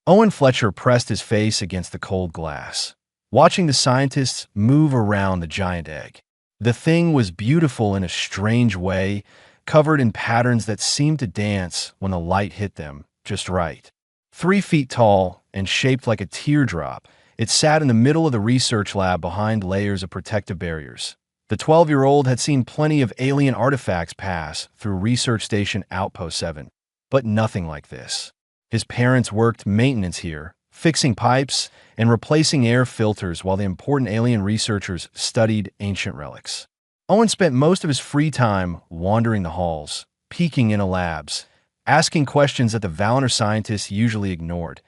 Owen Fletcher pressed his face against the cold glass, watching the scientists move around the giant egg. The thing was beautiful in a strange way, covered in patterns that seemed to dance when the light hit them just right. 3 feet tall and shaped like a teardrop, it sat in the middle of the research lab behind layers of protective barriers. The 12-year-old had seen plenty of alien artifacts pass through Research Station Outpost 7, but nothing like this. His parents worked maintenance here, fixing pipes and replacing air filters while the important alien researchers studied ancient relics. Owen spent most of his free time wandering the halls, peeking into labs, asking questions that the Valiner scientists usually ignored.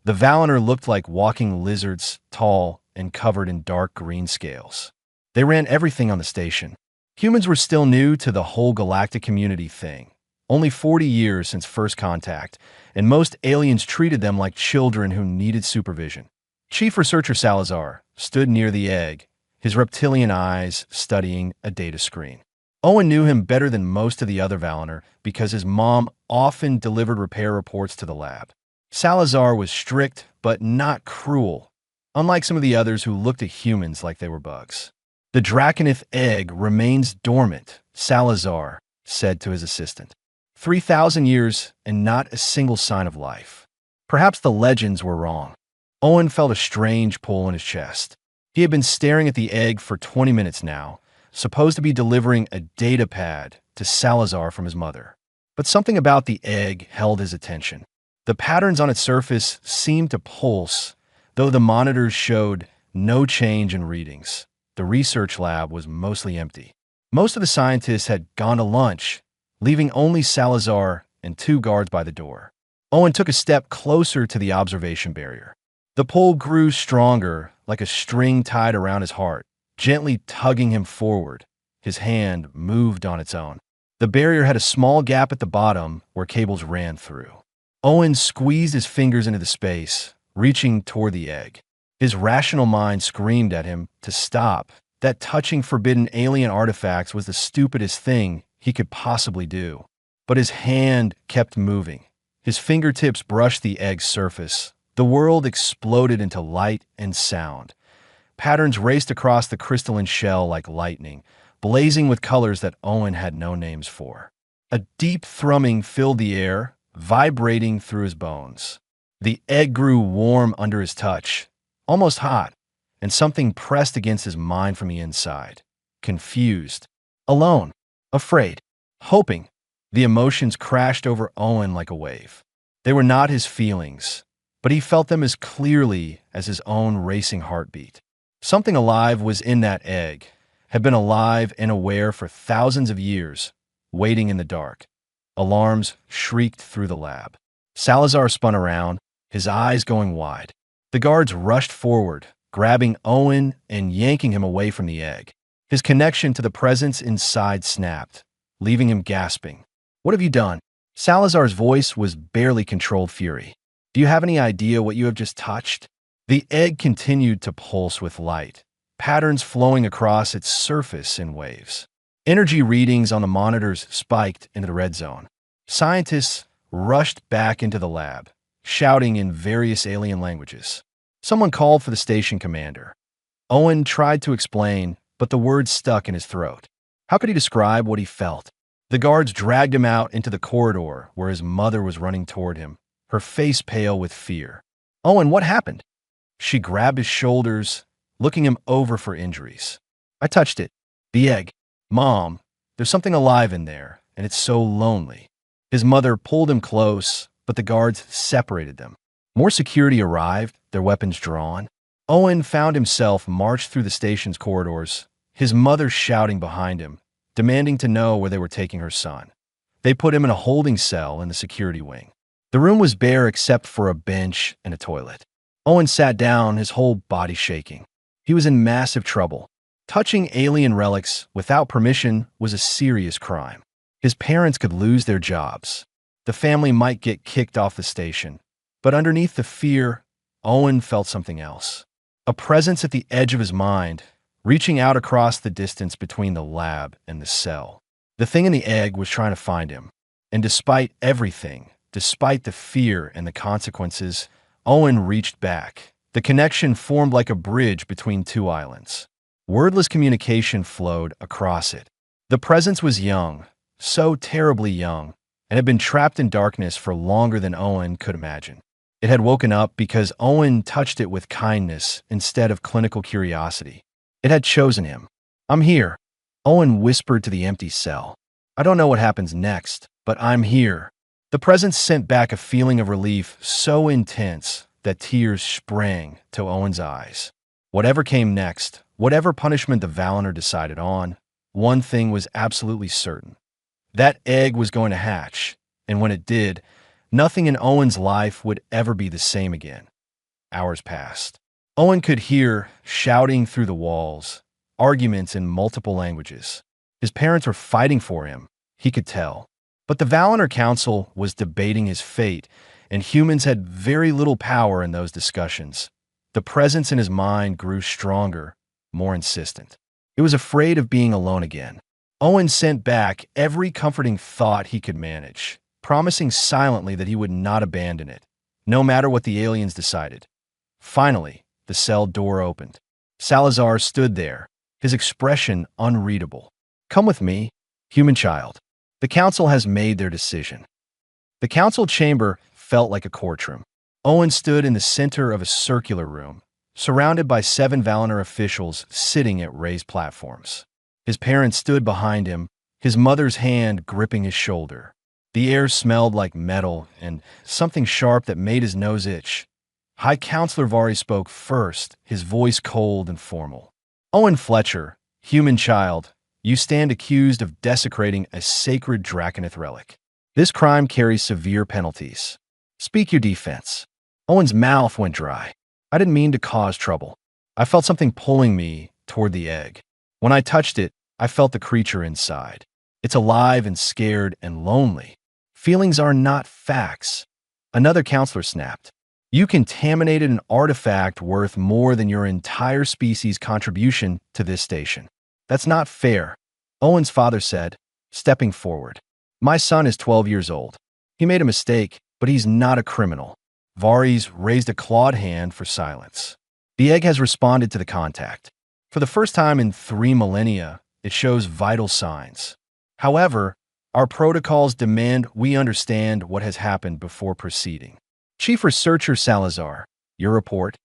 The Valiner looked like walking lizards, tall and covered in dark green scales. They ran everything on the station. Humans were still new to the whole galactic community thing. Only 40 years since first contact, and most aliens treated them like children who needed supervision. Chief Researcher Salazar stood near the egg, his reptilian eyes studying a data screen. Owen knew him better than most of the other Valiner because his mom often delivered repair reports to the lab. Salazar was strict, but not cruel, unlike some of the others who looked at humans like they were bugs. "The Draconith egg remains dormant," Salazar said to his assistant. 3,000 years and not a single sign of life. Perhaps the legends were wrong. Owen felt a strange pull in his chest. He had been staring at the egg for 20 minutes now, supposed to be delivering a data pad to Salazar from his mother. But something about the egg held his attention. The patterns on its surface seemed to pulse, though the monitors showed no change in readings. The research lab was mostly empty. Most of the scientists had gone to lunch, leaving only Salazar and 2 guards by the door. Owen took a step closer to the observation barrier. The pull grew stronger, like a string tied around his heart, gently tugging him forward. His hand moved on its own. The barrier had a small gap at the bottom where cables ran through. Owen squeezed his fingers into the space, reaching toward the egg. His rational mind screamed at him to stop, that touching forbidden alien artifacts was the stupidest thing he could possibly do. But his hand kept moving. His fingertips brushed the egg's surface. The world exploded into light and sound. Patterns raced across the crystalline shell like lightning, blazing with colors that Owen had no names for. A deep thrumming filled the air, vibrating through his bones. The egg grew warm under his touch, almost hot, and something pressed against his mind from the inside. Confused, alone, afraid, hoping. The emotions crashed over Owen like a wave. They were not his feelings, but he felt them as clearly as his own racing heartbeat. Something alive was in that egg, had been alive and aware for thousands of years, waiting in the dark. Alarms shrieked through the lab. Salazar spun around, his eyes going wide. The guards rushed forward, grabbing Owen and yanking him away from the egg. His connection to the presence inside snapped, leaving him gasping. "What have you done?" Salazar's voice was barely controlled fury. "Do you have any idea what you have just touched?" The egg continued to pulse with light, patterns flowing across its surface in waves. Energy readings on the monitors spiked into the red zone. Scientists rushed back into the lab, shouting in various alien languages. Someone called for the station commander. Owen tried to explain, but the words stuck in his throat. How could he describe what he felt? The guards dragged him out into the corridor where his mother was running toward him, her face pale with fear. "Owen, what happened?" She grabbed his shoulders, looking him over for injuries. "I touched it. The egg. Mom, there's something alive in there, and it's so lonely." His mother pulled him close, but the guards separated them. More security arrived, their weapons drawn. Owen found himself marched through the station's corridors, his mother shouting behind him, demanding to know where they were taking her son. They put him in a holding cell in the security wing. The room was bare except for a bench and a toilet. Owen sat down, his whole body shaking. He was in massive trouble. Touching alien relics without permission was a serious crime. His parents could lose their jobs. The family might get kicked off the station. But underneath the fear, Owen felt something else. A presence at the edge of his mind, reaching out across the distance between the lab and the cell. The thing in the egg was trying to find him. And despite everything, despite the fear and the consequences, Owen reached back. The connection formed like a bridge between two islands. Wordless communication flowed across it. The presence was young, so terribly young, and had been trapped in darkness for longer than Owen could imagine. It had woken up because Owen touched it with kindness instead of clinical curiosity. It had chosen him. "I'm here," Owen whispered to the empty cell. "I don't know what happens next, but I'm here." The presence sent back a feeling of relief so intense that tears sprang to Owen's eyes. Whatever came next, whatever punishment the Valinor decided on, one thing was absolutely certain. That egg was going to hatch, and when it did, nothing in Owen's life would ever be the same again. Hours passed. Owen could hear shouting through the walls, arguments in multiple languages. His parents were fighting for him, he could tell. But the Valinor Council was debating his fate, and humans had very little power in those discussions. The presence in his mind grew stronger, more insistent. It was afraid of being alone again. Owen sent back every comforting thought he could manage, promising silently that he would not abandon it, no matter what the aliens decided. Finally, the cell door opened. Salazar stood there, his expression unreadable. "Come with me, human child. The council has made their decision." The council chamber felt like a courtroom. Owen stood in the center of a circular room, surrounded by 7 Valinor officials sitting at raised platforms. His parents stood behind him, his mother's hand gripping his shoulder. The air smelled like metal and something sharp that made his nose itch. High Counselor Vari spoke first, his voice cold and formal. "Owen Fletcher, human child, you stand accused of desecrating a sacred Draconith relic. This crime carries severe penalties. Speak your defense." Owen's mouth went dry. "I didn't mean to cause trouble. I felt something pulling me toward the egg. When I touched it, I felt the creature inside. It's alive and scared and lonely. Feelings are not facts." Another counselor snapped. "You contaminated an artifact worth more than your entire species' contribution to this station. That's not fair," Owen's father said, stepping forward. "My son is 12 years old. He made a mistake, but he's not a criminal." Varys raised a clawed hand for silence. "The egg has responded to the contact. For the first time in 3 millennia, it shows vital signs. However, our protocols demand we understand what has happened before proceeding. Chief Researcher Salazar, your report."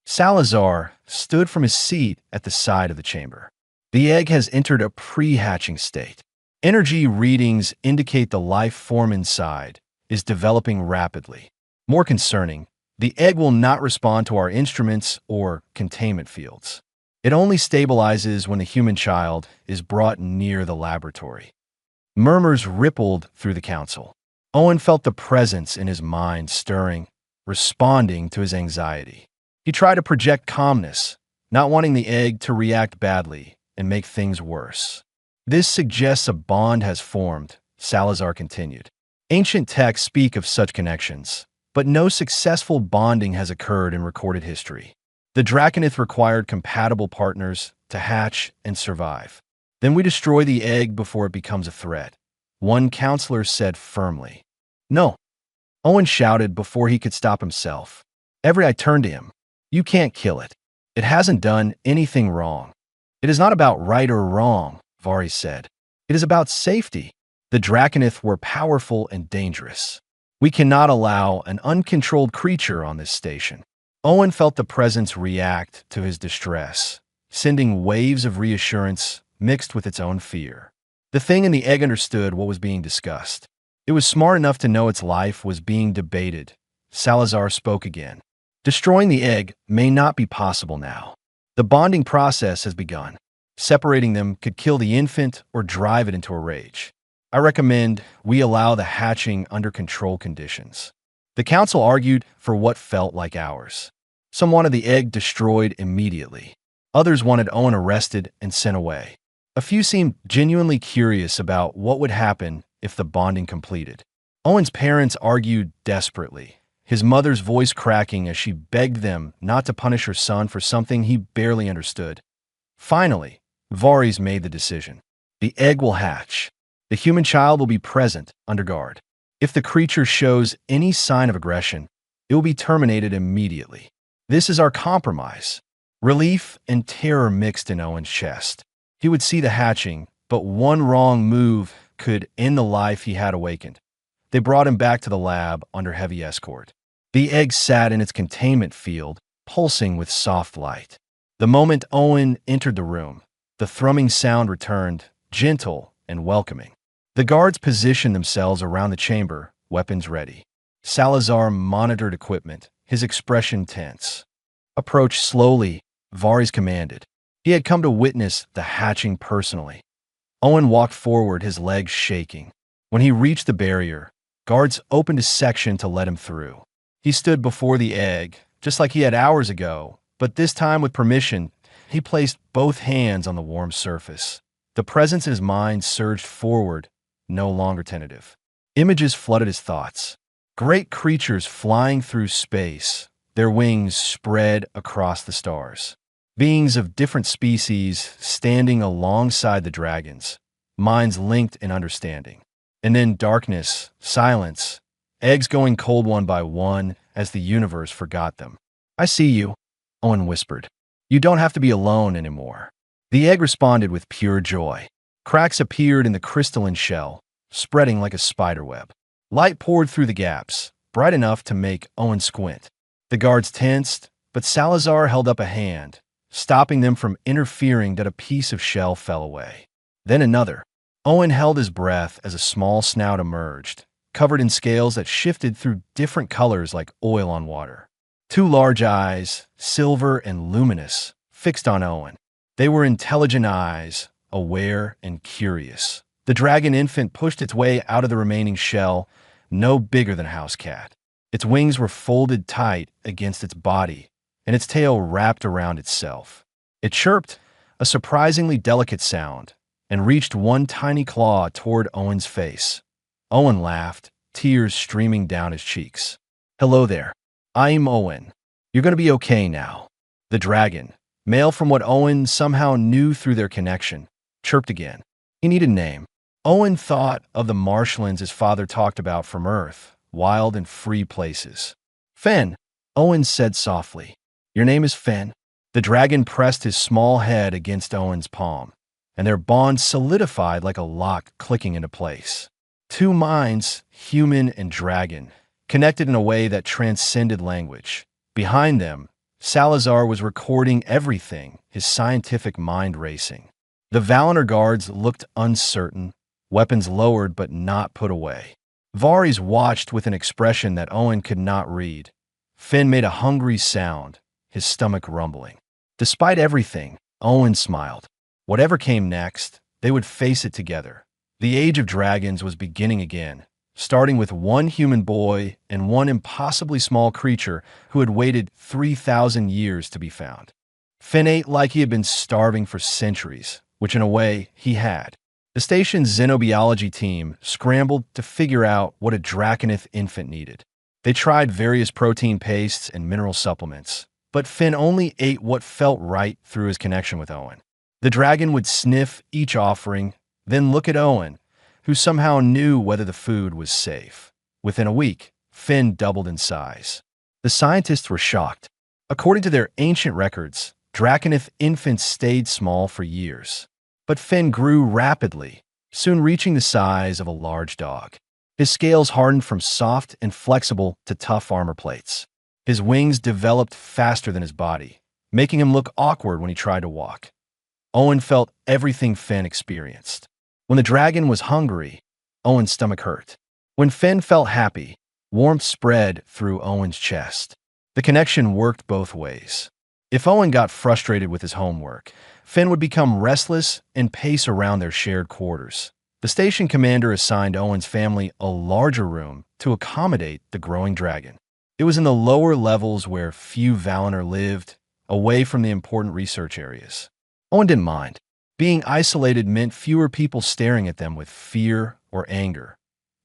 Salazar stood from his seat at the side of the chamber. "The egg has entered a pre-hatching state. Energy readings indicate the life form inside is developing rapidly. More concerning, the egg will not respond to our instruments or containment fields. It only stabilizes when the human child is brought near the laboratory." Murmurs rippled through the council. Owen felt the presence in his mind stirring, responding to his anxiety. He tried to project calmness, not wanting the egg to react badly and make things worse. "This suggests a bond has formed," Salazar continued. "Ancient texts speak of such connections, but no successful bonding has occurred in recorded history. The Draconith required compatible partners to hatch and survive. Then we destroy the egg before it becomes a threat," one counselor said firmly. "No," Owen shouted before he could stop himself. I turned to him. "You can't kill it. It hasn't done anything wrong." "It is not about right or wrong," Vari said. "It is about safety. The Draconith were powerful and dangerous. We cannot allow an uncontrolled creature on this station." Owen felt the presence react to his distress, sending waves of reassurance mixed with its own fear. The thing in the egg understood what was being discussed. It was smart enough to know its life was being debated. Salazar spoke again. "Destroying the egg may not be possible now. The bonding process has begun. Separating them could kill the infant or drive it into a rage. I recommend we allow the hatching under control conditions." The council argued for what felt like hours. Some wanted the egg destroyed immediately. Others wanted Owen arrested and sent away. A few seemed genuinely curious about what would happen if the bonding completed. Owen's parents argued desperately, his mother's voice cracking as she begged them not to punish her son for something he barely understood. Finally, Varys made the decision. The egg will hatch. The human child will be present, under guard. If the creature shows any sign of aggression, It will be terminated immediately. This is our compromise. Relief and terror mixed in Owen's chest. He would see the hatching, but one wrong move could end the life he had awakened. They brought him back to the lab under heavy escort. The egg sat in its containment field, pulsing with soft light. The moment Owen entered the room, the thrumming sound returned, gentle and welcoming. The guards positioned themselves around the chamber, weapons ready. Salazar monitored equipment, his expression tense. "Approach slowly," Varys commanded. He had come to witness the hatching personally. Owen walked forward, his legs shaking. When he reached the barrier, guards opened a section to let him through. He stood before the egg, just like he had hours ago, but this time with permission, he placed both hands on the warm surface. The presence in his mind surged forward, no longer tentative. Images flooded his thoughts. Great creatures flying through space, their wings spread across the stars. Beings of different species standing alongside the dragons, minds linked in understanding. And then darkness, silence, eggs going cold one by one as the universe forgot them. "I see you," Owen whispered. "You don't have to be alone anymore." The egg responded with pure joy. Cracks appeared in the crystalline shell, spreading like a spiderweb. Light poured through the gaps, bright enough to make Owen squint. The guards tensed, but Salazar held up a hand, stopping them from interfering that a piece of shell fell away. Then another. Owen held his breath as a small snout emerged, covered in scales that shifted through different colors like oil on water. Two large eyes, silver and luminous, fixed on Owen. They were intelligent eyes, aware and curious. The dragon infant pushed its way out of the remaining shell, no bigger than a house cat. Its wings were folded tight against its body, and its tail wrapped around itself. It chirped, a surprisingly delicate sound, and reached one tiny claw toward Owen's face. Owen laughed, tears streaming down his cheeks. "Hello there. I'm Owen. You're going to be okay now." The dragon, male from what Owen somehow knew through their connection, chirped again. He needed a name. Owen thought of the marshlands his father talked about from Earth, wild and free places. "Fen," Owen said softly. "Your name is Fen?" The dragon pressed his small head against Owen's palm, and their bond solidified like a lock clicking into place. Two minds, human and dragon, connected in a way that transcended language. Behind them, Salazar was recording everything, his scientific mind racing. The Valinor guards looked uncertain, weapons lowered but not put away. Varys watched with an expression that Owen could not read. Finn made a hungry sound, his stomach rumbling. Despite everything, Owen smiled. Whatever came next, they would face it together. The Age of Dragons was beginning again, starting with one human boy and one impossibly small creature who had waited 3,000 years to be found. Finn ate like he had been starving for centuries, which in a way he had. The station's xenobiology team scrambled to figure out what a Draconith infant needed. They tried various protein pastes and mineral supplements, but Finn only ate what felt right through his connection with Owen. The dragon would sniff each offering, then look at Owen, who somehow knew whether the food was safe. Within a week, Finn doubled in size. The scientists were shocked. According to their ancient records, Draconith infants stayed small for years. But Finn grew rapidly, soon reaching the size of a large dog. His scales hardened from soft and flexible to tough armor plates. His wings developed faster than his body, making him look awkward when he tried to walk. Owen felt everything Finn experienced. When the dragon was hungry, Owen's stomach hurt. When Finn felt happy, warmth spread through Owen's chest. The connection worked both ways. If Owen got frustrated with his homework, Finn would become restless and pace around their shared quarters. The station commander assigned Owen's family a larger room to accommodate the growing dragon. It was in the lower levels where few Valinor lived, away from the important research areas. Owen didn't mind. Being isolated meant fewer people staring at them with fear or anger.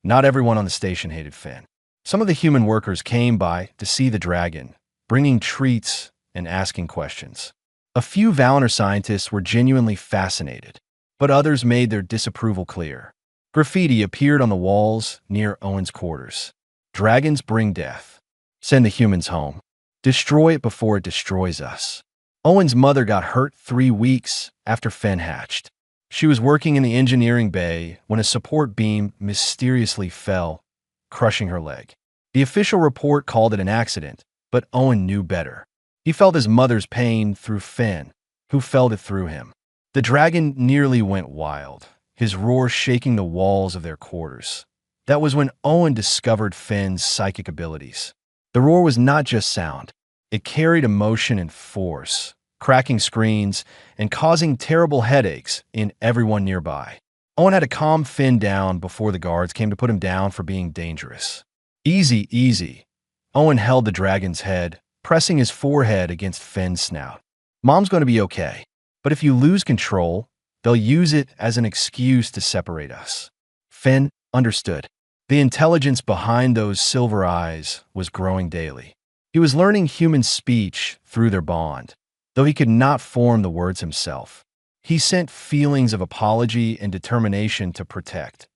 Not everyone on the station hated Finn. Some of the human workers came by to see the dragon, bringing treats and asking questions. A few Valinor scientists were genuinely fascinated, but others made their disapproval clear. Graffiti appeared on the walls near Owen's quarters. "Dragons bring death." Send the humans home. Destroy it before it destroys us. Owen's mother got hurt 3 weeks after Finn hatched. She was working in the engineering bay when a support beam mysteriously fell, crushing her leg. The official report called it an accident, but Owen knew better. He felt his mother's pain through Finn, who felt it through him. The dragon nearly went wild, his roar shaking the walls of their quarters. That was when Owen discovered Finn's psychic abilities. The roar was not just sound. It carried emotion and force, cracking screens and causing terrible headaches in everyone nearby. Owen had to calm Finn down before the guards came to put him down for being dangerous. Easy, easy. Owen held the dragon's head, pressing his forehead against Finn's snout. Mom's going to be okay, but if you lose control, they'll use it as an excuse to separate us. Finn understood. The intelligence behind those silver eyes was growing daily. He was learning human speech through their bond, though he could not form the words himself. He sent feelings of apology and determination to protect.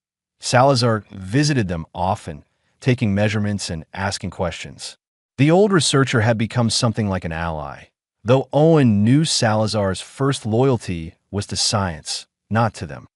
Salazar visited them often, taking measurements and asking questions. The old researcher had become something like an ally, though Owen knew Salazar's first loyalty was to science, not to them.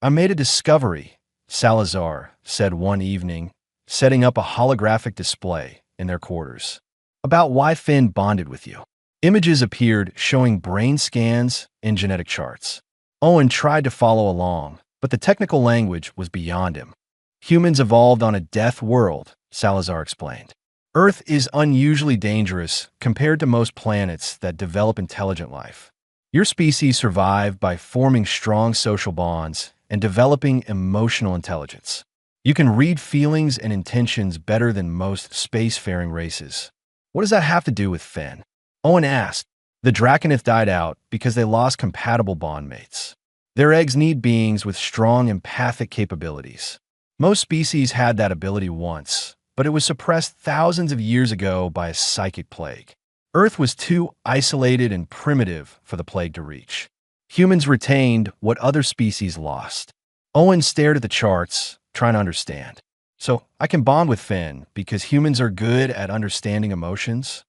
I made a discovery, Salazar said one evening, setting up a holographic display in their quarters. About why Finn bonded with you. Images appeared showing brain scans and genetic charts. Owen tried to follow along, but the technical language was beyond him. Humans evolved on a death world, Salazar explained. Earth is unusually dangerous compared to most planets that develop intelligent life. Your species survived by forming strong social bonds and developing emotional intelligence. You can read feelings and intentions better than most spacefaring races. What does that have to do with Finn? Owen asked. The Draconith died out because they lost compatible bondmates. Their eggs need beings with strong empathic capabilities. Most species had that ability once, but it was suppressed thousands of years ago by a psychic plague. Earth was too isolated and primitive for the plague to reach. Humans retained what other species lost. Owen stared at the charts, trying to understand. So I can bond with Finn because humans are good at understanding emotions?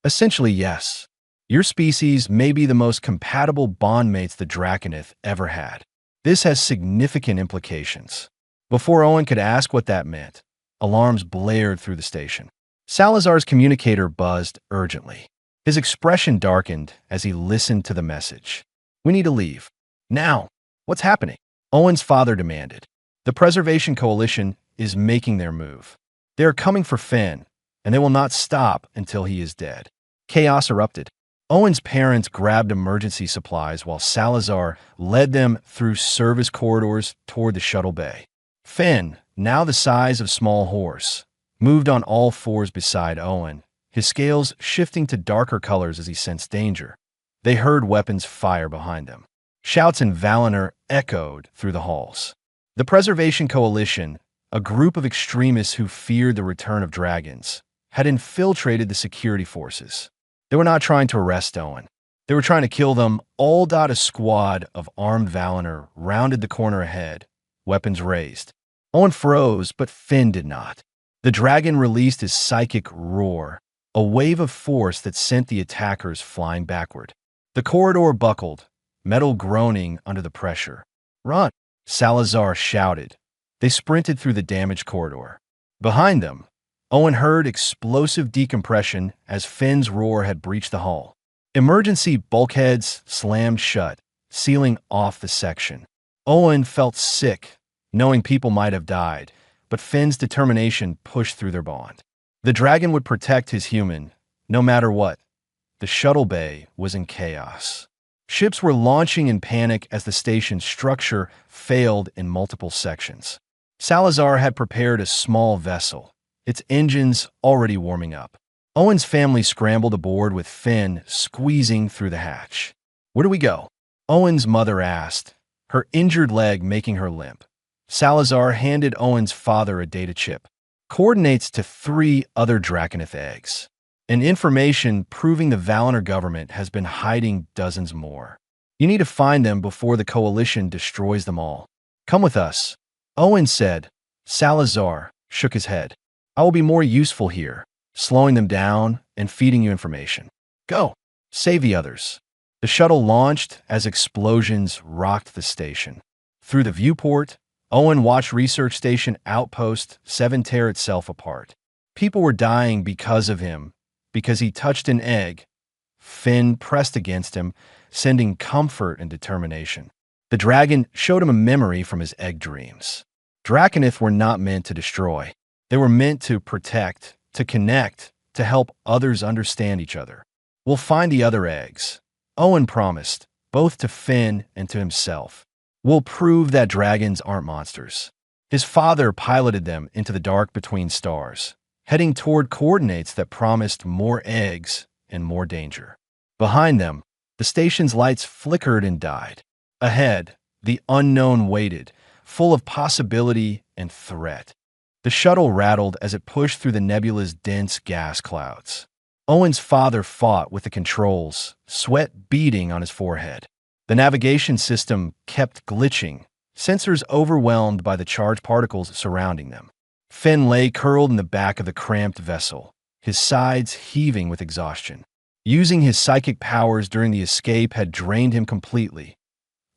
Essentially, yes. Your species may be the most compatible bondmates the Draconith ever had. This has significant implications. Before Owen could ask what that meant, alarms blared through the station. Salazar's communicator buzzed urgently. His expression darkened as he listened to the message. We need to leave. Now. What's happening? Owen's father demanded. The Preservation Coalition is making their move. They are coming for Finn, and they will not stop until he is dead. Chaos erupted. Owen's parents grabbed emergency supplies while Salazar led them through service corridors toward the shuttle bay. Finn, now the size of small horse, moved on all fours beside Owen, his scales shifting to darker colors as he sensed danger. They heard weapons fire behind them. Shouts in Valinor echoed through the halls. The Preservation Coalition, a group of extremists who feared the return of dragons, had infiltrated the security forces. They were not trying to arrest Owen. They were trying to kill them. A squad of armed Valinor rounded the corner ahead, weapons raised. Owen froze, but Finn did not. The dragon released his psychic roar, a wave of force that sent the attackers flying backward. The corridor buckled, metal groaning under the pressure. Run! Salazar shouted. They sprinted through the damaged corridor. Behind them, Owen heard explosive decompression as Finn's roar had breached the hull. Emergency bulkheads slammed shut, sealing off the section. Owen felt sick, knowing people might have died, but Finn's determination pushed through their bond. The dragon would protect his human, no matter what. The shuttle bay was in chaos. Ships were launching in panic as the station's structure failed in multiple sections. Salazar had prepared a small vessel, its engines already warming up. Owen's family scrambled aboard with Finn squeezing through the hatch. Where do we go? Owen's mother asked, her injured leg making her limp. Salazar handed Owen's father a data chip. Coordinates to 3 other Draconith eggs. And information proving the Valinor government has been hiding dozens more. You need to find them before the coalition destroys them all. Come with us, Owen said. Salazar shook his head. I will be more useful here, slowing them down and feeding you information. Go, save the others. The shuttle launched as explosions rocked the station. Through the viewport, Owen watched Research Station Outpost 7 tear itself apart. People were dying because of him, because he touched an egg. Finn pressed against him, sending comfort and determination. The dragon showed him a memory from his egg dreams. Draconith were not meant to destroy. They were meant to protect, to connect, to help others understand each other. We'll find the other eggs, Owen promised, both to Finn and to himself. We'll prove that dragons aren't monsters. His father piloted them into the dark between stars, heading toward coordinates that promised more eggs and more danger. Behind them, the station's lights flickered and died. Ahead, the unknown waited, full of possibility and threat. The shuttle rattled as it pushed through the nebula's dense gas clouds. Owen's father fought with the controls, sweat beading on his forehead. The navigation system kept glitching, sensors overwhelmed by the charged particles surrounding them. Finn lay curled in the back of the cramped vessel, his sides heaving with exhaustion. Using his psychic powers during the escape had drained him completely.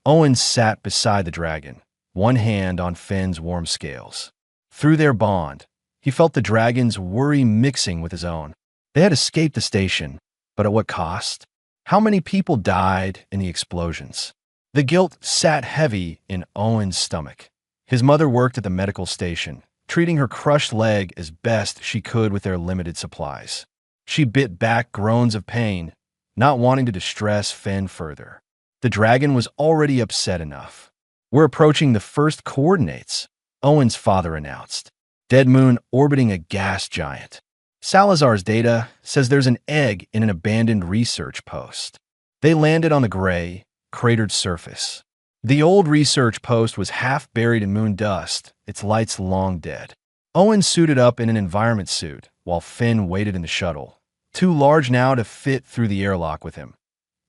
Owen sat beside the dragon, one hand on Finn's warm scales. Through their bond, he felt the dragon's worry mixing with his own. They had escaped the station, but at what cost? How many people died in the explosions? The guilt sat heavy in Owen's stomach. His mother worked at the medical station, treating her crushed leg as best she could with their limited supplies. She bit back groans of pain, not wanting to distress Finn further. The dragon was already upset enough. We're approaching the first coordinates, Owen's father announced. Dead moon orbiting a gas giant. Salazar's data says there's an egg in an abandoned research post. They landed on the gray, cratered surface. The old research post was half buried in moon dust, its lights long dead. Owen suited up in an environment suit, while Finn waited in the shuttle, too large now to fit through the airlock with him.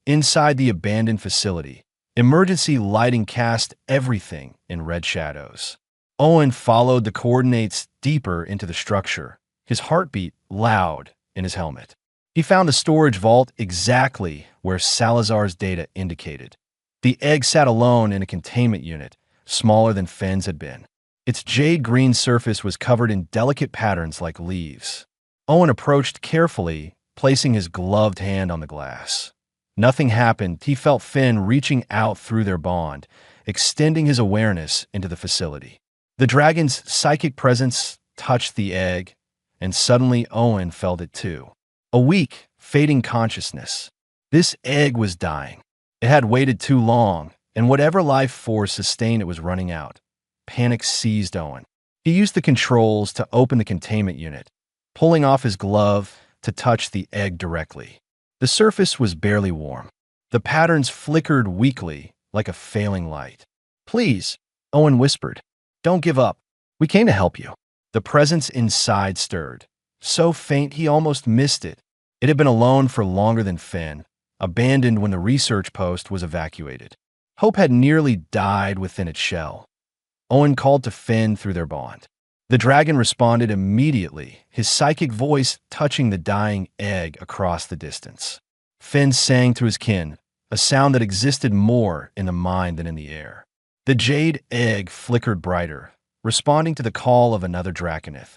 Inside the abandoned facility, emergency lighting cast everything in red shadows. Owen followed the coordinates deeper into the structure, his heartbeat loud in his helmet. He found the storage vault exactly where Salazar's data indicated. The egg sat alone in a containment unit, smaller than Finn's had been. Its jade-green surface was covered in delicate patterns like leaves. Owen approached carefully, placing his gloved hand on the glass. Nothing happened. He felt Finn reaching out through their bond, extending his awareness into the facility. The dragon's psychic presence touched the egg, and suddenly Owen felt it too. A weak, fading consciousness. This egg was dying. It had waited too long, and whatever life force sustained it was running out. Panic seized Owen. He used the controls to open the containment unit, pulling off his glove to touch the egg directly. The surface was barely warm. The patterns flickered weakly, like a failing light. "Please," Owen whispered. "Don't give up. We came to help you." The presence inside stirred, so faint he almost missed it. It had been alone for longer than Finn, abandoned when the research post was evacuated. Hope had nearly died within its shell. Owen called to Finn through their bond. The dragon responded immediately, his psychic voice touching the dying egg across the distance. Finn sang to his kin, a sound that existed more in the mind than in the air. The jade egg flickered brighter, responding to the call of another draconith.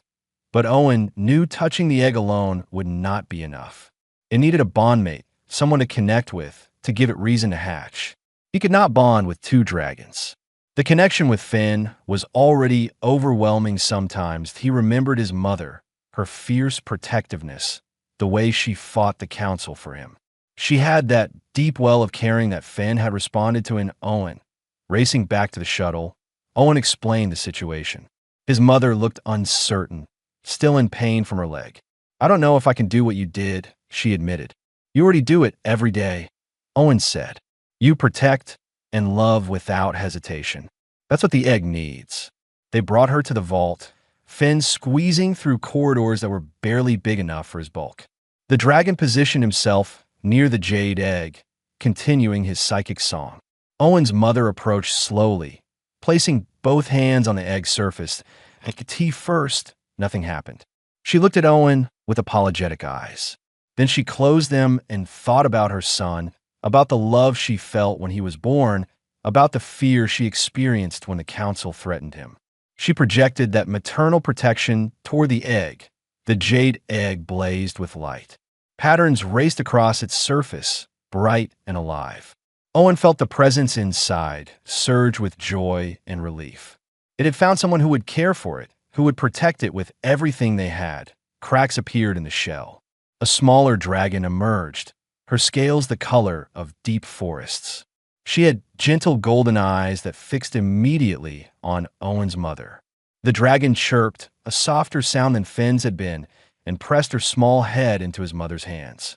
But Owen knew touching the egg alone would not be enough. It needed a bondmate, someone to connect with, to give it reason to hatch. He could not bond with two dragons. The connection with Finn was already overwhelming sometimes. He remembered his mother, her fierce protectiveness, the way she fought the council for him. She had that deep well of caring that Finn had responded to in Owen. Racing back to the shuttle, Owen explained the situation. His mother looked uncertain, still in pain from her leg. "I don't know if I can do what you did," she admitted. "You already do it every day," Owen said. "You protect and love without hesitation. That's what the egg needs." They brought her to the vault, Finn squeezing through corridors that were barely big enough for his bulk. The dragon positioned himself near the jade egg, continuing his psychic song. Owen's mother approached slowly, placing both hands on the egg's surface. At T first, nothing happened. She looked at Owen, with apologetic eyes. Then she closed them and thought about her son, about the love she felt when he was born, about the fear she experienced when the council threatened him. She projected that maternal protection toward the egg. The jade egg blazed with light. Patterns raced across its surface, bright and alive. Owen felt the presence inside surge with joy and relief. It had found someone who would care for it, who would protect it with everything they had. Cracks appeared in the shell. A smaller dragon emerged, her scales the color of deep forests. She had gentle golden eyes that fixed immediately on Owen's mother. The dragon chirped, a softer sound than Finn's had been, and pressed her small head into his mother's hands.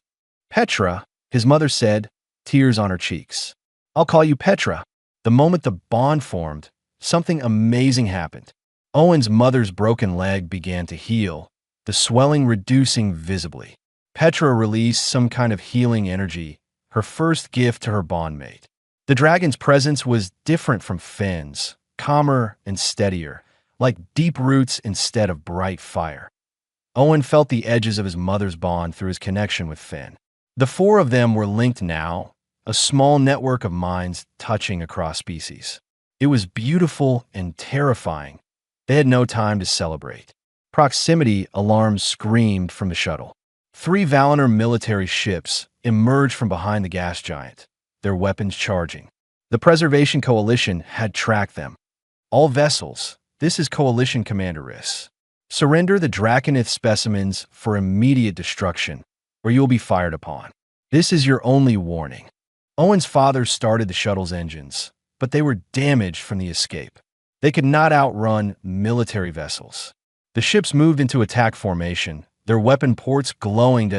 "Petra," his mother said, tears on her cheeks. "I'll call you Petra." The moment the bond formed, something amazing happened. Owen's mother's broken leg began to heal, the swelling reducing visibly. Petra released some kind of healing energy, her first gift to her bondmate. The dragon's presence was different from Finn's, calmer and steadier, like deep roots instead of bright fire. Owen felt the edges of his mother's bond through his connection with Finn. The four of them were linked now, a small network of minds touching across species. It was beautiful and terrifying. They had no time to celebrate. Proximity alarms screamed from the shuttle. 3 Valinor military ships emerged from behind the gas giant, their weapons charging. The Preservation Coalition had tracked them. "All vessels, this is Coalition Commander Riss. Surrender the Draconith specimens for immediate destruction, or you will be fired upon. This is your only warning." Owen's father started the shuttle's engines, but they were damaged from the escape. They could not outrun military vessels. The ships moved into attack formation, their weapon ports glowing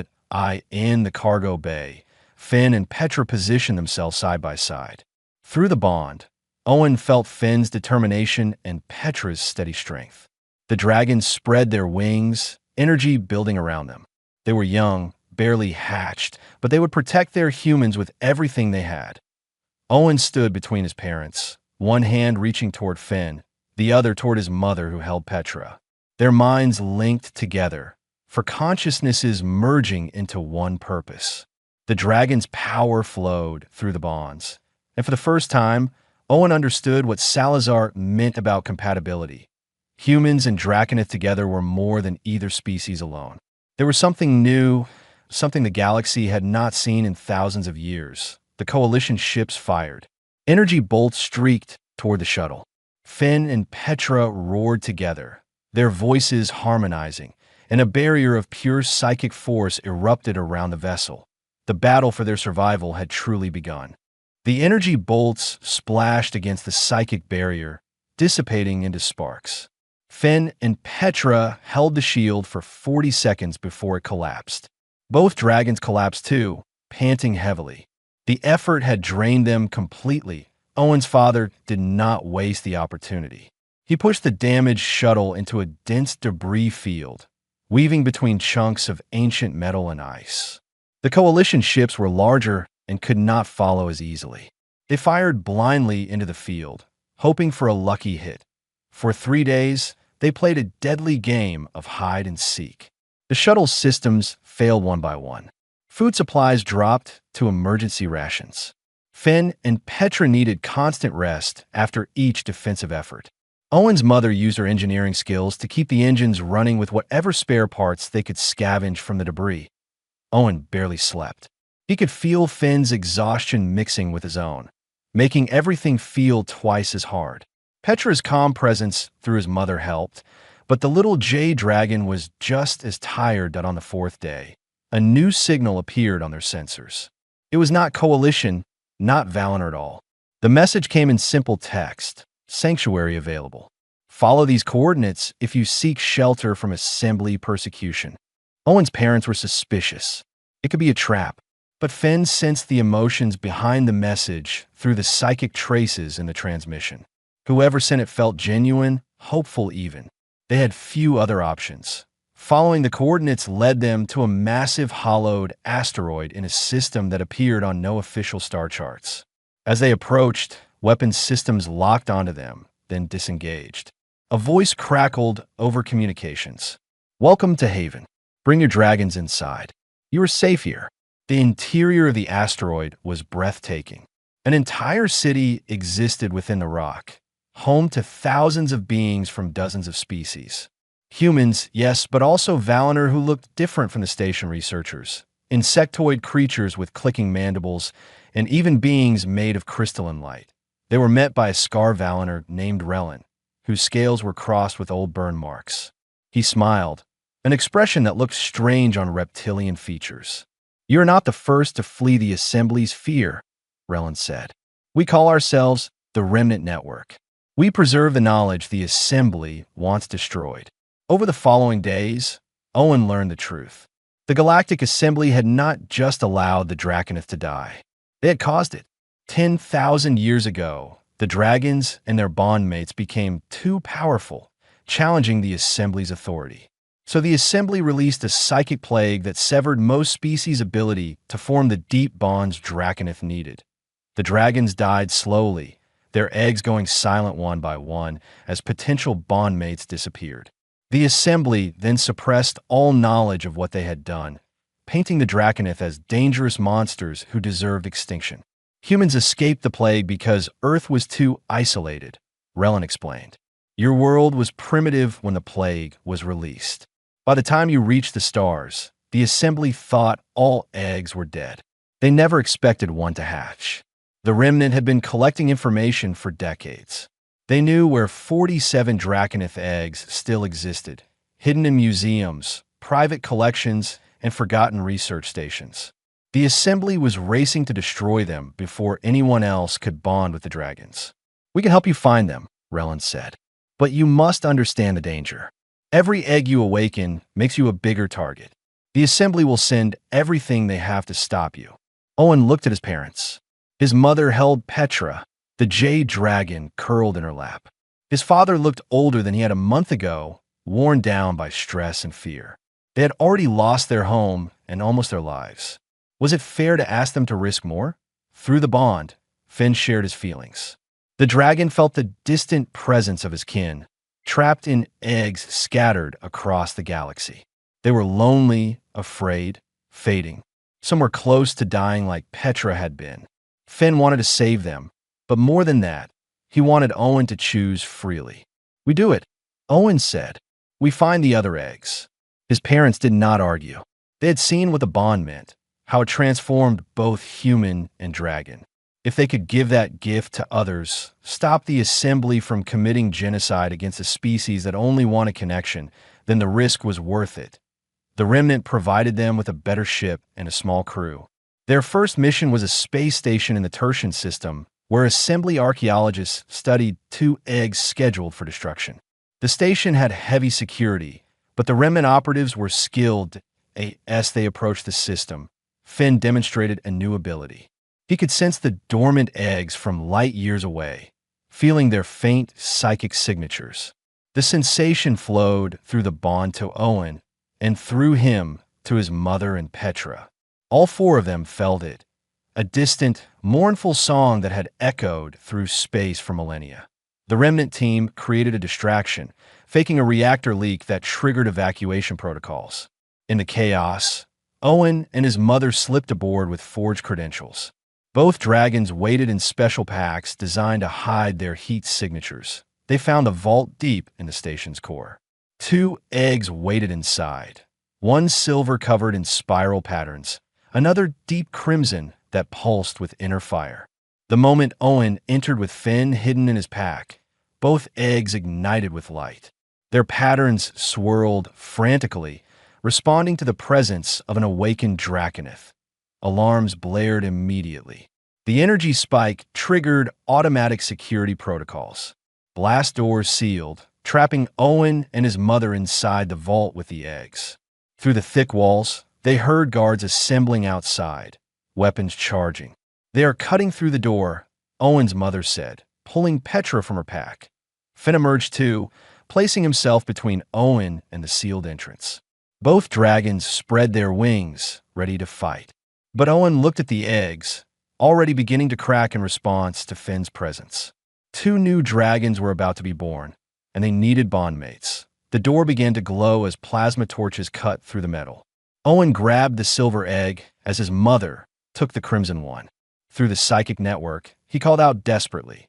in the cargo bay. Finn and Petra positioned themselves side by side. Through the bond, Owen felt Finn's determination and Petra's steady strength. The dragons spread their wings, energy building around them. They were young, barely hatched, but they would protect their humans with everything they had. Owen stood between his parents, one hand reaching toward Finn, the other toward his mother who held Petra. Their minds linked together, for consciousnesses merging into one purpose. The dragon's power flowed through the bonds, and for the first time, Owen understood what Salazar meant about compatibility. Humans and Draconith together were more than either species alone. There was something new, something the galaxy had not seen in thousands of years. The Coalition ships fired. Energy bolts streaked toward the shuttle. Finn and Petra roared together, their voices harmonizing, and a barrier of pure psychic force erupted around the vessel. The battle for their survival had truly begun. The energy bolts splashed against the psychic barrier, dissipating into sparks. Finn and Petra held the shield for 40 seconds before it collapsed. Both dragons collapsed too, panting heavily. The effort had drained them completely. Owen's father did not waste the opportunity. He pushed the damaged shuttle into a dense debris field, weaving between chunks of ancient metal and ice. The Coalition ships were larger and could not follow as easily. They fired blindly into the field, hoping for a lucky hit. For 3 days, they played a deadly game of hide and seek. The shuttle's systems failed one by one. Food supplies dropped to emergency rations. Finn and Petra needed constant rest after each defensive effort. Owen's mother used her engineering skills to keep the engines running with whatever spare parts they could scavenge from the debris. Owen barely slept. He could feel Finn's exhaustion mixing with his own, making everything feel twice as hard. Petra's calm presence through his mother helped, but the little jade dragon was just as tired on the 4th day. A new signal appeared on their sensors. It was not Coalition, not Valinor at all. The message came in simple text: sanctuary available. Follow these coordinates if you seek shelter from assembly persecution. Owen's parents were suspicious. It could be a trap, but Finn sensed the emotions behind the message through the psychic traces in the transmission. Whoever sent it felt genuine, hopeful even. They had few other options. Following the coordinates led them to a massive hollowed asteroid in a system that appeared on no official star charts. As they approached, weapon systems locked onto them, then disengaged. A voice crackled over communications. "Welcome to Haven. Bring your dragons inside. You are safe here. The interior of the asteroid was breathtaking. An entire city existed within the rock, home to thousands of beings from dozens of species. Humans, yes, but also Valinor who looked different from the station researchers. Insectoid creatures with clicking mandibles, and even beings made of crystalline light. They were met by a Scar Valinor named Relin, whose scales were crossed with old burn marks. He smiled, an expression that looked strange on reptilian features. "You are not the first to flee the Assembly's fear," Relin said. "We call ourselves the Remnant Network. We preserve the knowledge the Assembly wants destroyed." Over the following days, Owen learned the truth. The Galactic Assembly had not just allowed the Draconith to die. They had caused it. 10,000 years ago, the dragons and their bondmates became too powerful, challenging the Assembly's authority. So the Assembly released a psychic plague that severed most species' ability to form the deep bonds Draconith needed. The dragons died slowly, their eggs going silent one by one as potential bondmates disappeared. The Assembly then suppressed all knowledge of what they had done, painting the Draconith as dangerous monsters who deserved extinction. Humans escaped the plague because Earth was too isolated, Relin explained. Your world was primitive when the plague was released. By the time you reached the stars, the Assembly thought all eggs were dead. They never expected one to hatch. The Remnant had been collecting information for decades. They knew where 47 Draconith eggs still existed, hidden in museums, private collections, and forgotten research stations. The Assembly was racing to destroy them before anyone else could bond with the dragons. "We can help you find them," Relin said. "But you must understand the danger. Every egg you awaken makes you a bigger target. The Assembly will send everything they have to stop you." Owen looked at his parents. His mother held Petra, the jade dragon, curled in her lap. His father looked older than he had a month ago, worn down by stress and fear. They had already lost their home and almost their lives. Was it fair to ask them to risk more? Through the bond, Finn shared his feelings. The dragon felt the distant presence of his kin, trapped in eggs scattered across the galaxy. They were lonely, afraid, fading. Some were close to dying like Petra had been. Finn wanted to save them, but more than that, he wanted Owen to choose freely. "We do it," Owen said. "We find the other eggs." His parents did not argue. They had seen what the bond meant, how it transformed both human and dragon. If they could give that gift to others, stop the Assembly from committing genocide against a species that only wanted connection, then the risk was worth it. The Remnant provided them with a better ship and a small crew. Their first mission was a space station in the Tertian system, where Assembly archaeologists studied 2 eggs scheduled for destruction. The station had heavy security, but the Remnant operatives were skilled as they approached the system. Finn demonstrated a new ability. He could sense the dormant eggs from light years away, feeling their faint psychic signatures. The sensation flowed through the bond to Owen, and through him to his mother and Petra. All 4 of them felt it, a distant, mournful song that had echoed through space for millennia. The Remnant team created a distraction, faking a reactor leak that triggered evacuation protocols. In the chaos, Owen and his mother slipped aboard with forged credentials. Both dragons waited in special packs designed to hide their heat signatures. They found a vault deep in the station's core. 2 eggs waited inside, one silver covered in spiral patterns, another deep crimson that pulsed with inner fire. The moment Owen entered with Finn hidden in his pack, both eggs ignited with light. Their patterns swirled frantically, responding to the presence of an awakened Draconith. Alarms blared immediately. The energy spike triggered automatic security protocols. Blast doors sealed, trapping Owen and his mother inside the vault with the eggs. Through the thick walls, they heard guards assembling outside, weapons charging. "They are cutting through the door," Owen's mother said, pulling Petra from her pack. Finn emerged too, placing himself between Owen and the sealed entrance. Both dragons spread their wings, ready to fight. But Owen looked at the eggs, already beginning to crack in response to Finn's presence. 2 new dragons were about to be born, and they needed bondmates. The door began to glow as plasma torches cut through the metal. Owen grabbed the silver egg as his mother took the crimson one. Through the psychic network, he called out desperately.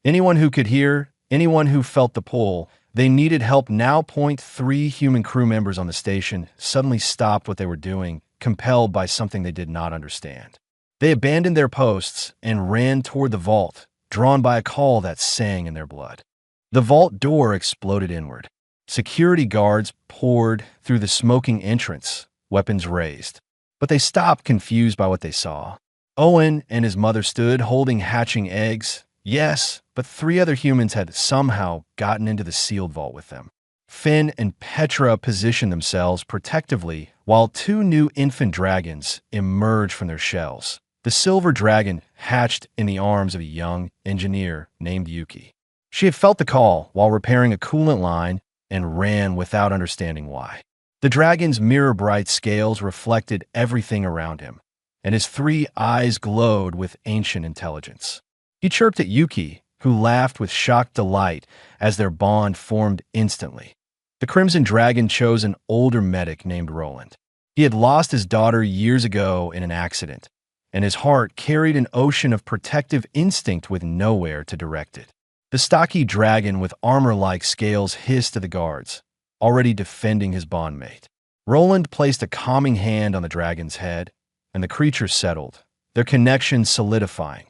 Anyone who could hear, anyone who felt the pull, they needed help now. Three human crew members on the station suddenly stopped what they were doing, compelled by something they did not understand. They abandoned their posts and ran toward the vault, drawn by a call that sang in their blood. The vault door exploded inward. Security guards poured through the smoking entrance, weapons raised. But they stopped, confused by what they saw. Owen and his mother stood holding hatching eggs. Yes, but three other humans had somehow gotten into the sealed vault with them. Finn and Petra positioned themselves protectively while two new infant dragons emerged from their shells. The silver dragon hatched in the arms of a young engineer named Yuki. She had felt the call while repairing a coolant line and ran without understanding why. The dragon's mirror-bright scales reflected everything around him, and his three eyes glowed with ancient intelligence. He chirped at Yuki, who laughed with shocked delight as their bond formed instantly. The Crimson Dragon chose an older medic named Roland. He had lost his daughter years ago in an accident, and his heart carried an ocean of protective instinct with nowhere to direct it. The stocky dragon with armor-like scales hissed to the guards, already defending his bondmate. Roland placed a calming hand on the dragon's head, and the creature settled, their connection solidifying.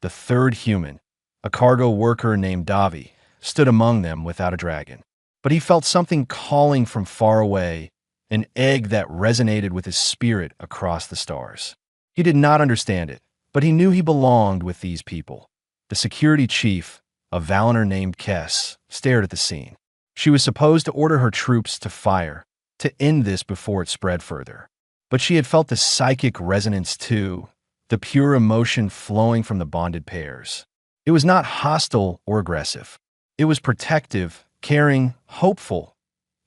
The third human, a cargo worker named Davi, stood among them without a dragon. But he felt something calling from far away, an egg that resonated with his spirit across the stars. He did not understand it, but he knew he belonged with these people. The security chief, a Valiner named Kess, stared at the scene. She was supposed to order her troops to fire, to end this before it spread further. But she had felt the psychic resonance too, the pure emotion flowing from the bonded pairs. It was not hostile or aggressive. It was protective, caring, hopeful.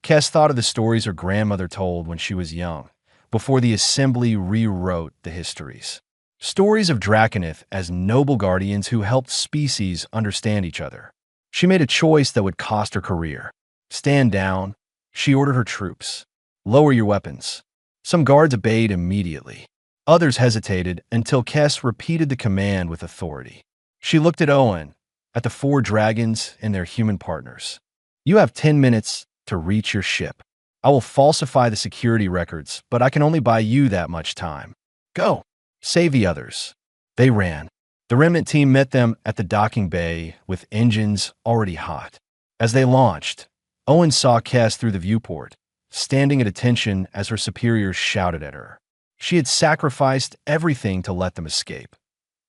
Kess thought of the stories her grandmother told when she was young, before the assembly rewrote the histories. Stories of Draconith as noble guardians who helped species understand each other. She made a choice that would cost her career. Stand down, she ordered her troops. Lower your weapons. Some guards obeyed immediately. Others hesitated until Kess repeated the command with authority. She looked at Owen, at the four dragons and their human partners. You have 10 minutes to reach your ship. I will falsify the security records, but I can only buy you that much time. Go. Save the others. They ran. The remnant team met them at the docking bay with engines already hot. As they launched, Owen saw Kess through the viewport, standing at attention as her superiors shouted at her. She had sacrificed everything to let them escape.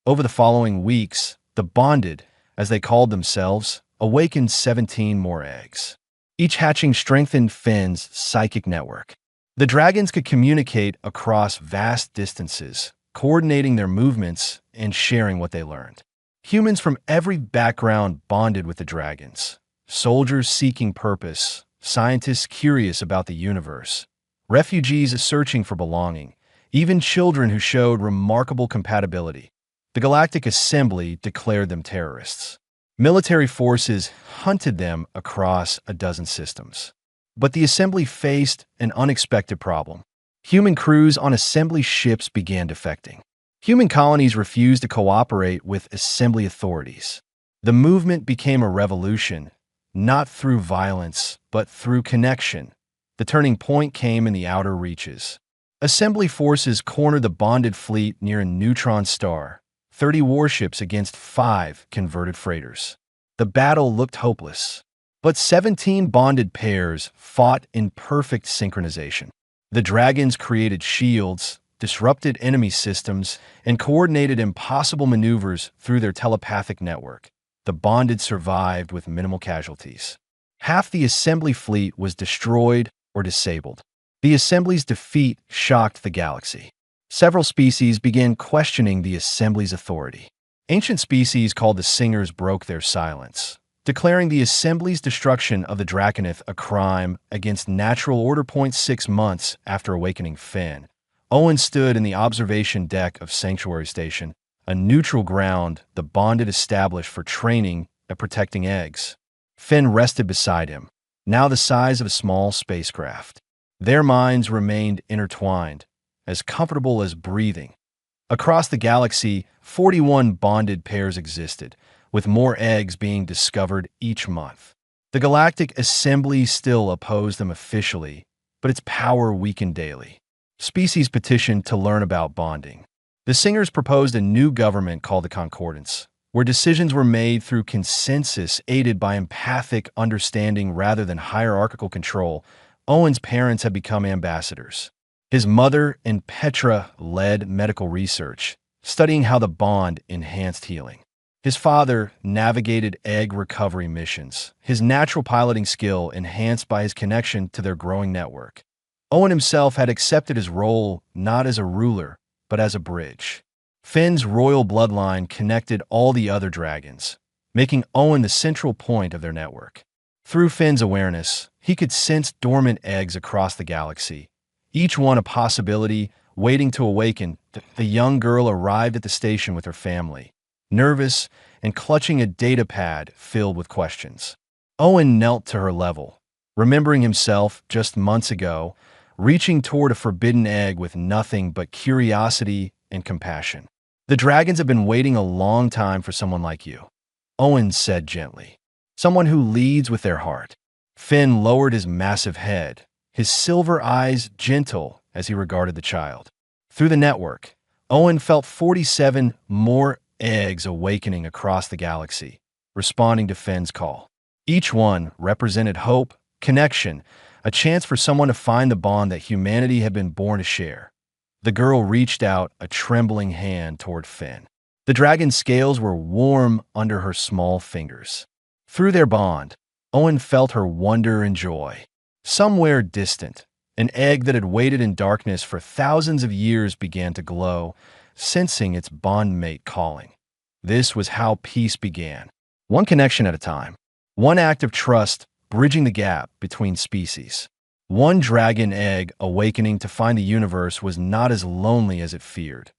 Over the following weeks, the Bonded, as they called themselves, awakened 17 more eggs. Each hatching strengthened Finn's psychic network. The dragons could communicate across vast distances, coordinating their movements and sharing what they learned. Humans from every background bonded with the dragons. Soldiers seeking purpose, scientists curious about the universe, refugees searching for belonging, even children who showed remarkable compatibility. The Galactic Assembly declared them terrorists. Military forces hunted them across a dozen systems. But the Assembly faced an unexpected problem. Human crews on Assembly ships began defecting. Human colonies refused to cooperate with Assembly authorities. The movement became a revolution, not through violence, but through connection. The turning point came in the outer reaches. Assembly forces cornered the bonded fleet near a neutron star, 30 warships against 5 converted freighters. The battle looked hopeless, but 17 bonded pairs fought in perfect synchronization. The dragons created shields, disrupted enemy systems, and coordinated impossible maneuvers through their telepathic network. The bonded survived with minimal casualties. Half the Assembly fleet was destroyed or disabled. The Assembly's defeat shocked the galaxy. Several species began questioning the Assembly's authority. Ancient species called the Singers broke their silence, declaring the Assembly's destruction of the Draconith a crime against natural order. 6 months after awakening Finn, Owen stood in the observation deck of Sanctuary Station, a neutral ground the Bonded established for training and protecting eggs. Finn rested beside him, now the size of a small spacecraft. Their minds remained intertwined, as comfortable as breathing. Across the galaxy, 41 bonded pairs existed, with more eggs being discovered each month. The Galactic Assembly still opposed them officially, but its power weakened daily. Species petitioned to learn about bonding. The Singers proposed a new government called the Concordance, where decisions were made through consensus aided by empathic understanding rather than hierarchical control. Owen's parents had become ambassadors. His mother and Petra led medical research, studying how the bond enhanced healing. His father navigated egg recovery missions, his natural piloting skill enhanced by his connection to their growing network. Owen himself had accepted his role not as a ruler, but as a bridge. Finn's royal bloodline connected all the other dragons, making Owen the central point of their network. Through Finn's awareness, he could sense dormant eggs across the galaxy, each one a possibility waiting to awaken. The young girl arrived at the station with her family, nervous and clutching a data pad filled with questions. Owen knelt to her level, remembering himself just months ago, reaching toward a forbidden egg with nothing but curiosity and compassion. "The dragons have been waiting a long time for someone like you," Owen said gently. "Someone who leads with their heart." Finn lowered his massive head, his silver eyes gentle as he regarded the child. Through the network, Owen felt 47 more eggs awakening across the galaxy, responding to Finn's call. Each one represented hope, connection, a chance for someone to find the bond that humanity had been born to share. The girl reached out a trembling hand toward Finn. The dragon's scales were warm under her small fingers. Through their bond, Owen felt her wonder and joy. Somewhere distant, an egg that had waited in darkness for thousands of years began to glow, sensing its bondmate calling. This was how peace began, one connection at a time, one act of trust bridging the gap between species. One dragon egg awakening to find the universe was not as lonely as it feared.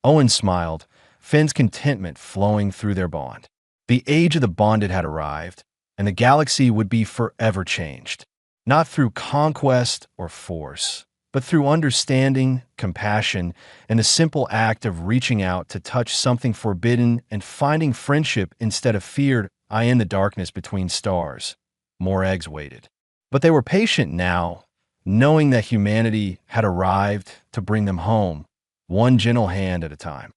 Owen smiled, Finn's contentment flowing through their bond. The age of the bonded had arrived, and the galaxy would be forever changed, not through conquest or force, but through understanding, compassion, and the simple act of reaching out to touch something forbidden and finding friendship instead of fear. In the darkness between stars, more eggs waited. But they were patient now, knowing that humanity had arrived to bring them home, one gentle hand at a time.